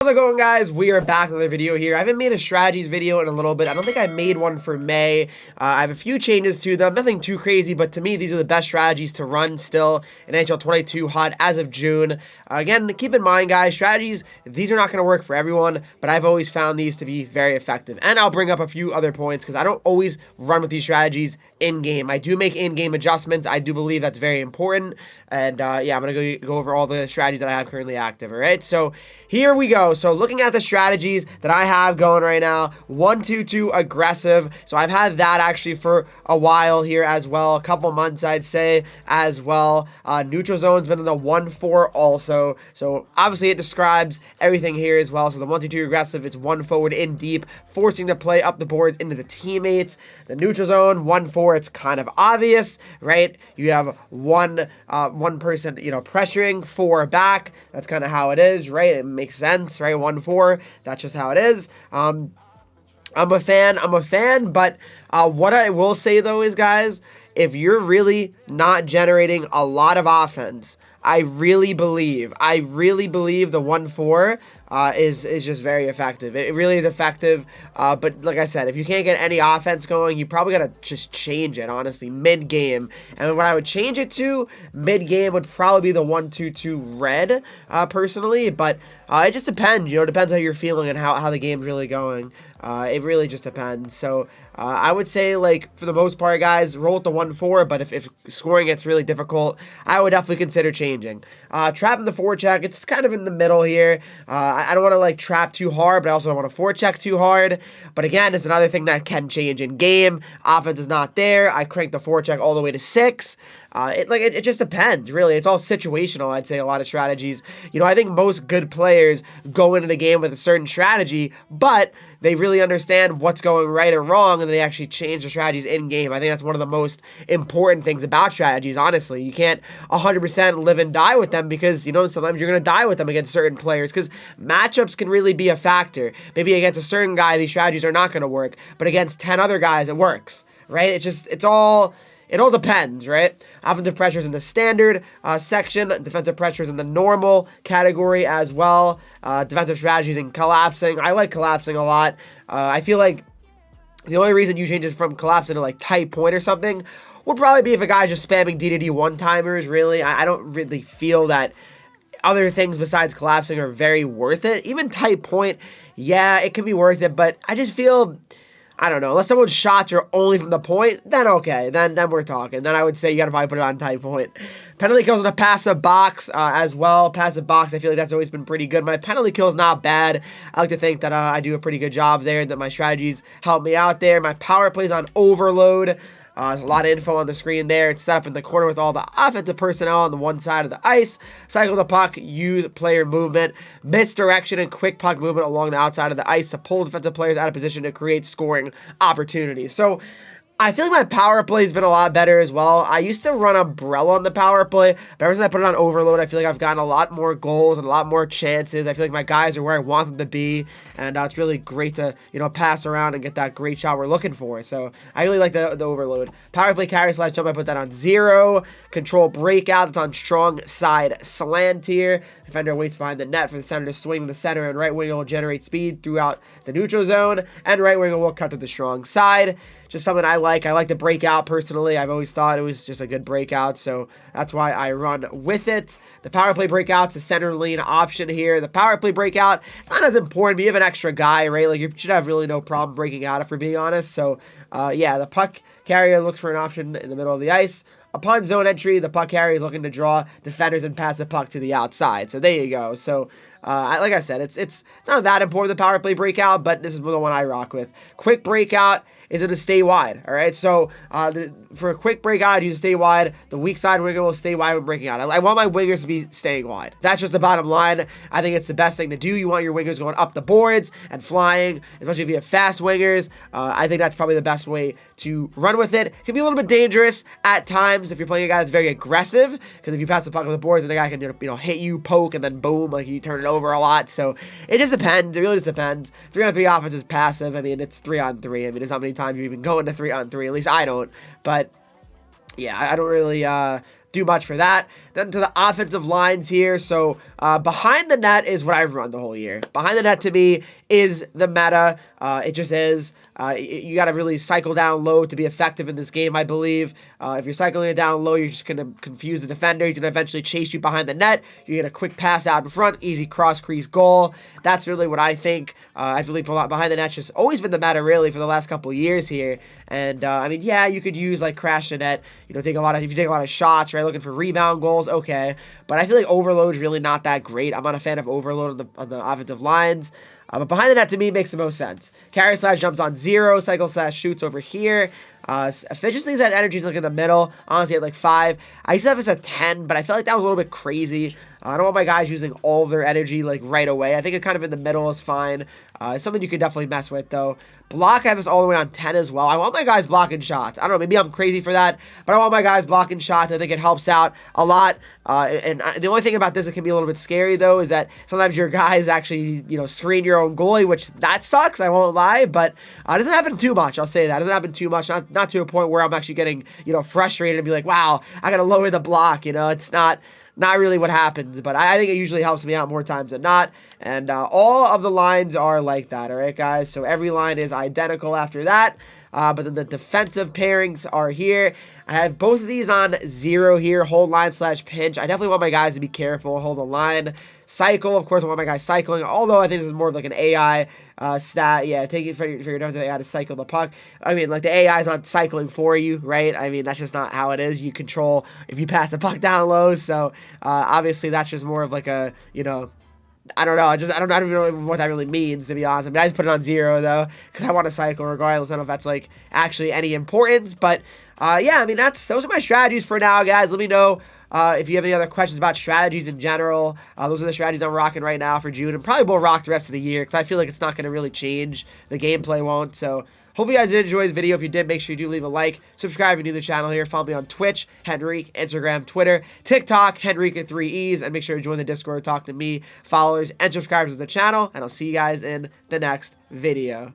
How's it going, guys? We are back with another video here. I haven't made a strategies video in a little bit. I don't think I made one for May. I have a few changes to them. Nothing too crazy, but to me, these are the best strategies to run still in NHL 22 HUT as of June. Again, keep in mind, guys, strategies, these are not going to work for everyone, but I've always found these to be very effective. And I'll bring up a few other points because I don't always run with these strategies in-game. I do make in-game adjustments. I do believe that's very important. And yeah, I'm going to go over all the strategies that I have currently active, all right? So here we go. So looking at the strategies that I have going right now, 1-2-2 aggressive. So I've had that actually for a while here as well, a couple months I'd say as well. Neutral zone's been in the 1-4 also. So obviously it describes everything here as well. So the 1-2-2 aggressive, it's one forward in deep, forcing to play up the boards into the teammates. The neutral zone, 1-4, it's kind of obvious, right? You have one person, pressuring, four back. That's kind of how it is, right? It makes sense, right? 1-4, that's just how it is. I'm a fan, but what I will say though is, guys, if you're really not generating a lot of offense, I really believe the 1-4 is just very effective. It really is effective, but like I said, if you can't get any offense going, you probably gotta just change it, honestly, mid-game. And what I would change it to mid-game would probably be the 1-2-2 red, personally, but it just depends, it depends how you're feeling and how the game's really going. It really just depends. So I would say, like, for the most part, guys, roll with the 1-4, but if scoring gets really difficult, I would definitely consider changing. Trapping the forecheck, it's kind of in the middle here. I don't want to, like, trap too hard, but I also don't want to forecheck too hard. But again, it's another thing that can change in game. Offense is not there. I crank the forecheck all the way to 6. It just depends, really. It's all situational, I'd say, a lot of strategies. I think most good players go into the game with a certain strategy, but they really understand what's going right or wrong, and they actually change the strategies in-game. I think that's one of the most important things about strategies, honestly. You can't 100% live and die with them because, sometimes you're going to die with them against certain players because matchups can really be a factor. Maybe against a certain guy, these strategies are not going to work, but against 10 other guys, it works, right? It all depends, right? Offensive pressures in the standard section, defensive pressures in the normal category as well. Defensive strategies in collapsing. I like collapsing a lot. I feel like the only reason you change it from collapsing to like tight point or something would probably be if a guy's just spamming DDD one-timers, really. I don't really feel that other things besides collapsing are very worth it. Even tight point, yeah, it can be worth it, but I just feel, I don't know, unless someone's shots are only from the point, then okay, then we're talking. Then I would say you gotta probably put it on tight point. Penalty kills in a passive box as well. Passive box, I feel like that's always been pretty good. My penalty kill's not bad. I like to think that I do a pretty good job there, that my strategies help me out there. My power play's on overload. There's a lot of info on the screen there. It's set up in the corner with all the offensive personnel on the one side of the ice. Cycle the puck, use player movement, misdirection, and quick puck movement along the outside of the ice to pull defensive players out of position to create scoring opportunities. So I feel like my power play has been a lot better as well. I used to run umbrella on the power play, but ever since I put it on overload, I feel like I've gotten a lot more goals and a lot more chances. I feel like my guys are where I want them to be, and it's really great to, pass around and get that great shot we're looking for. So I really like the overload. Power play carry slash jump, I put that on 0. Control breakout, it's on strong side slant here. Defender waits behind the net for the center to swing the center, and right winger will generate speed throughout the neutral zone, and right winger will cut to the strong side. Just something I like. I like the breakout personally. I've always thought it was just a good breakout, so that's why I run with it. The power play breakout's a center lean option here. The power play breakout, it's not as important, but you have an extra guy, right? Like, you should have really no problem breaking out if we're being honest. So, yeah, the puck carrier looks for an option in the middle of the ice. Upon zone entry, the puck carrier is looking to draw defenders and pass the puck to the outside. So there you go. So, like I said, it's not that important, the power play breakout, but this is the one I rock with. Quick breakout is going to stay wide, all right? So for a quick breakout, you stay wide. The weak side winger will stay wide when breaking out. I want my wingers to be staying wide. That's just the bottom line. I think it's the best thing to do. You want your wingers going up the boards and flying, especially if you have fast wingers. I think that's probably the best way to run with it. It can be a little bit dangerous at times if you're playing a guy that's very aggressive, because if you pass the puck on the boards, then the guy can hit you, poke, and then boom, like you turn it over a lot. So it just depends. It really just depends. 3-on-3 offense is passive. I mean, it's 3-on-3. I mean, there's not many times you even go into 3-on-3. At least I don't. But yeah, I don't really do much for that. Then to the offensive lines here. So behind the net is what I've run the whole year. Behind the net to me is the meta. It just is. You got to really cycle down low to be effective in this game, I believe. If you're cycling it down low, you're just going to confuse the defender. He's going to eventually chase you behind the net. You get a quick pass out in front, easy cross crease goal. That's really what I think. I feel like behind the net's just always been the meta, really, for the last couple years here. And I mean, yeah, you could use like crash the net. You know, if you take a lot of shots, right? Looking for rebound goals, okay. But I feel like overload's really not that great. I'm not a fan of overload on the offensive lines. But behind the net, to me, makes the most sense. Carry slash jumps on 0. Cycle slash shoots over here. Efficiency at energy is like in the middle. Honestly, at like 5. I used to have this at 10, but I felt like that was a little bit crazy. I don't want my guys using all of their energy like right away. I think it kind of in the middle is fine. It's something you could definitely mess with, though. Block, I have this all the way on 10 as well. I want my guys blocking shots. I don't know, maybe I'm crazy for that, but I want my guys blocking shots. I think it helps out a lot. The only thing about this that can be a little bit scary, though, is that sometimes your guys actually, screen your own goalie, which that sucks, I won't lie, but it doesn't happen too much, I'll say that. It doesn't happen too much, not to a point where I'm actually getting, frustrated and be like, wow, I gotta lower the block, it's not really what happens, but I think it usually helps me out more times than not, and all of the lines are like that, all right, guys? So every line is identical after that, but then the defensive pairings are here. I have both of these on 0 here, hold line slash pinch. I definitely want my guys to be careful, hold the line. Cycle, of course, I want my guys cycling, although I think this is more of like an AI stat. Yeah, take it for your defensive AI to cycle the puck. I mean, like the AI is not cycling for you, right? I mean, that's just not how it is. You control if you pass the puck down low, so obviously that's just more of like a, I don't know. I don't even know what that really means, to be honest. I mean, I just put it on 0, though, because I want to cycle regardless. I don't know if that's, like, actually any importance. But, yeah, I mean, those are my strategies for now, guys. Let me know if you have any other questions about strategies in general. Those are the strategies I'm rocking right now for June. And probably will rock the rest of the year, because I feel like it's not going to really change. The gameplay won't, so... Hopefully you guys did enjoy this video. If you did, make sure you do leave a like. Subscribe if you're new to the channel here. Follow me on Twitch, Henreek, Instagram, Twitter, TikTok, Henreek with 3 E's. And make sure to join the Discord, talk to me, followers, and subscribers of the channel. And I'll see you guys in the next video.